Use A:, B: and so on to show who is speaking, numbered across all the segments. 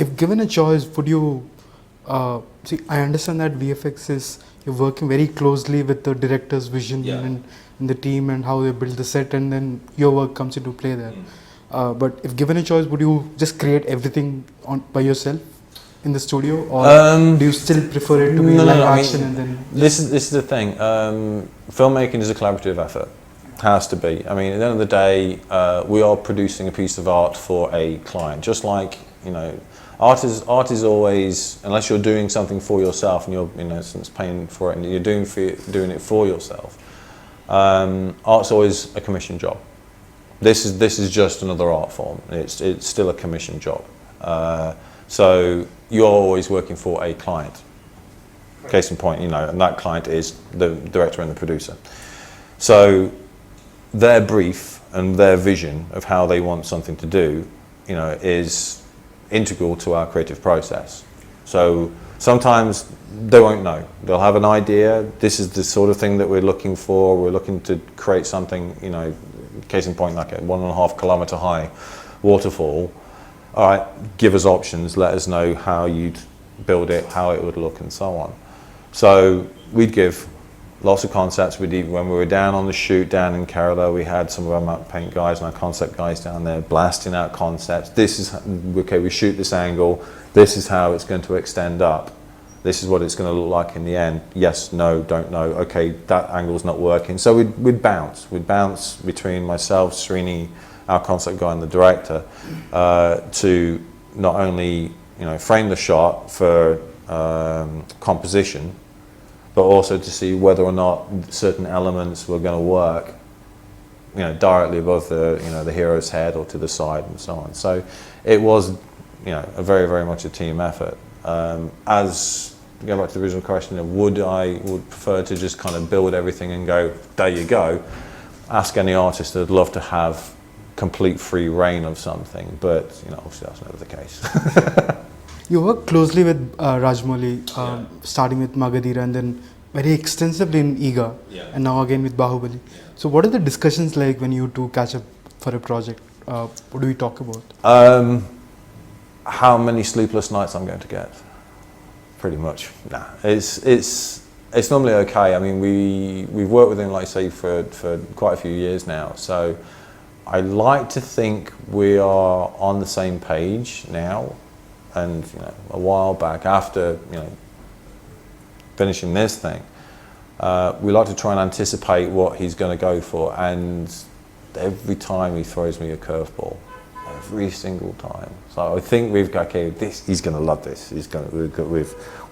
A: if given a choice, would you see? I understand that VFX is you're working very closely with the director's vision and the team and how they build the set, and then your work comes into play there. But if given a choice, would you just create everything by yourself in the studio, or do you still prefer it to be live action? And then
B: this is the thing. Filmmaking is a collaborative effort. Has to be. I mean, at the end of the day, we are producing a piece of art for a client. Just like, art is always, unless you're doing something for yourself and you're in essence paying for it and you're doing it for yourself. Art's always a commission job. This is just another art form. It's still a commission job. So you're always working for a client. Case in point, and that client is the director and the producer. So their brief and their vision of how they want something to do, is integral to our creative process. So sometimes they won't know. They'll have an idea. This is the sort of thing that we're looking for. We're looking to create something, case in point, like a 1.5 kilometre high waterfall. All right, give us options. Let us know how you'd build it, how it would look, and so on. So we'd give lots of concepts. When we were down on the shoot down in Kerala, we had some of our matte paint guys and our concept guys down there blasting out concepts. This is, okay, we shoot this angle, this is how it's going to extend up. This is what it's going to look like in the end. Yes, no, don't know. Okay, that angle's not working. So we'd bounce. We'd bounce between myself, Srini, our concept guy and the director, to not only, frame the shot for composition, but also to see whether or not certain elements were going to work, directly above the hero's head or to the side and so on. So it was, a very, very much a team effort. As go back to the original question of would prefer to just kind of build everything and go, there you go. Ask any artist that'd love to have complete free reign of something, but obviously that's never the case.
A: You work closely with Rajamouli, starting with Magadheera and then very extensively in Eega, and now again with Baahubali. So what are the discussions like when you two catch up for a project? What do we talk about?
B: How many sleepless nights I'm going to get? Pretty much. Nah, it's normally okay. I mean, we've worked with him, like I say, for quite a few years now. So I like to think we are on the same page now. And a while back, after finishing this thing, we like to try and anticipate what he's going to go for. And every time he throws me a curveball, every single time. So I think we've got, okay, he's going to love this.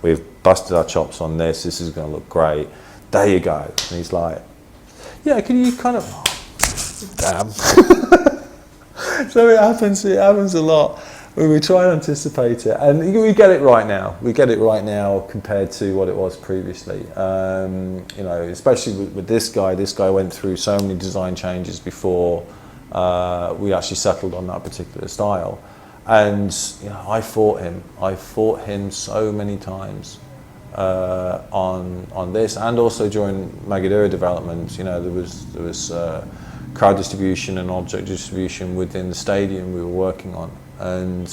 B: We've busted our chops on this. This is going to look great. There you go. And he's like, yeah, can you kind of, damn. So it happens a lot. We try and anticipate it, and we get it right now. We get it right now compared to what it was previously. Especially with this guy. This guy went through so many design changes before we actually settled on that particular style. And I fought him so many times on this, and also during Magadheera development. There was crowd distribution and object distribution within the stadium we were working on. And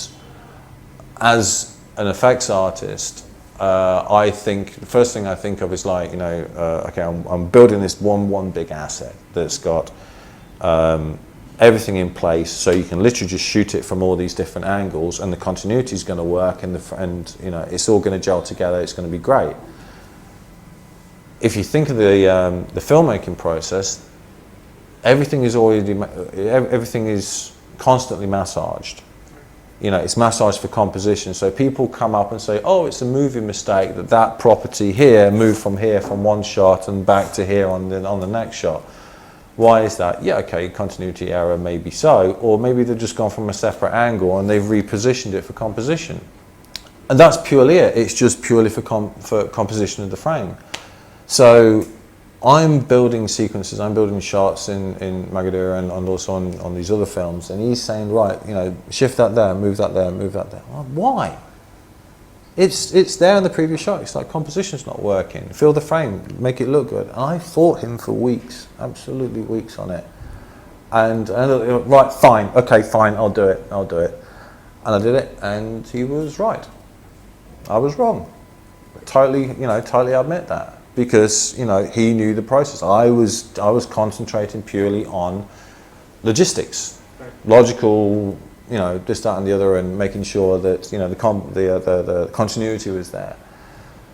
B: as an effects artist, I think the first thing I think of is like, okay, I'm building this one big asset that's got everything in place, so you can literally just shoot it from all these different angles, and the continuity is going to work, and it's all going to gel together. It's going to be great. If you think of the filmmaking process, everything is constantly massaged. It's massaged for composition. So people come up and say, oh, it's a movie mistake that property here moved from here from one shot and back to here on the next shot. Why is that? Yeah, okay, continuity error, maybe so. Or maybe they've just gone from a separate angle and they've repositioned it for composition. And that's purely it. It's just purely for composition of the frame. So I'm building sequences, I'm building shots in Magadheera and also on these other films, and he's saying, right, shift that there, move that there, move that there. Well, why? It's there in the previous shot. It's like, composition's not working. Fill the frame, make it look good. And I fought him for weeks, absolutely weeks on it. And right, fine, okay, fine, I'll do it. And I did it, and he was right. I was wrong. Totally, totally admit that, because he knew the process. I was concentrating purely on logistics, logical, this, that, and the other, and making sure that the continuity was there.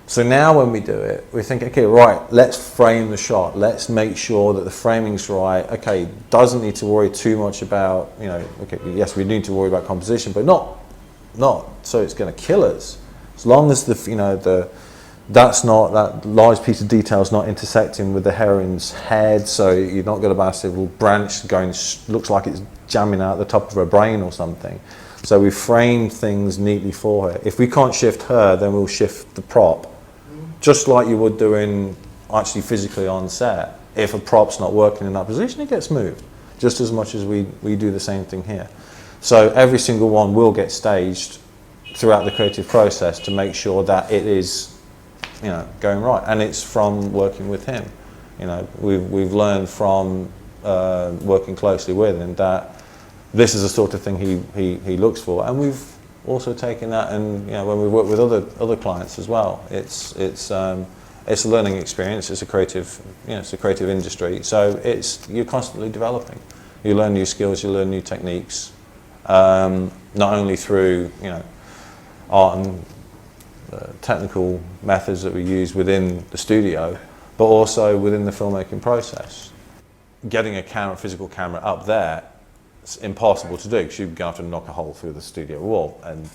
B: So now when we do it, we think, okay, right, let's frame the shot. Let's make sure that the framing's right. Okay, doesn't need to worry too much about, okay, yes, we need to worry about composition, but not so it's going to kill us. As long as that large piece of detail is not intersecting with the heron's head, so you've not got a massive branch going, looks like it's jamming out the top of her brain or something. So we frame things neatly for her. If we can't shift her, then we'll shift the prop, just like you would doing actually physically on set. If a prop's not working in that position, it gets moved, just as much as we do the same thing here. So every single one will get staged throughout the creative process to make sure that it is, going right. And it's from working with him. We've learned from working closely with him that this is the sort of thing he looks for, and we've also taken that, and when we work with other clients as well, it's a learning experience. It's a creative, it's a creative industry. So you're constantly developing. You learn new skills, you learn new techniques, not only through art and technical methods that we use within the studio, but also within the filmmaking process. Getting a physical camera up there, it's impossible to do, because you're going to have to knock a hole through the studio wall, and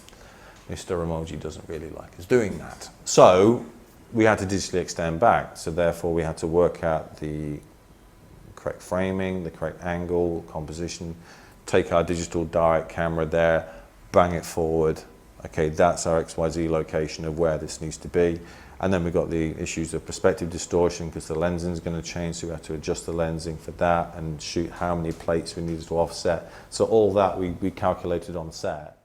B: Mr. Rajamouli doesn't really like us doing that. So we had to digitally extend back, so therefore we had to work out the correct framing, the correct angle, composition, take our digital direct camera there, bang it forward. Okay, that's our XYZ location of where this needs to be. And then we've got the issues of perspective distortion, because the lensing is going to change, so we have to adjust the lensing for that and shoot how many plates we needed to offset. So all that we calculated on set.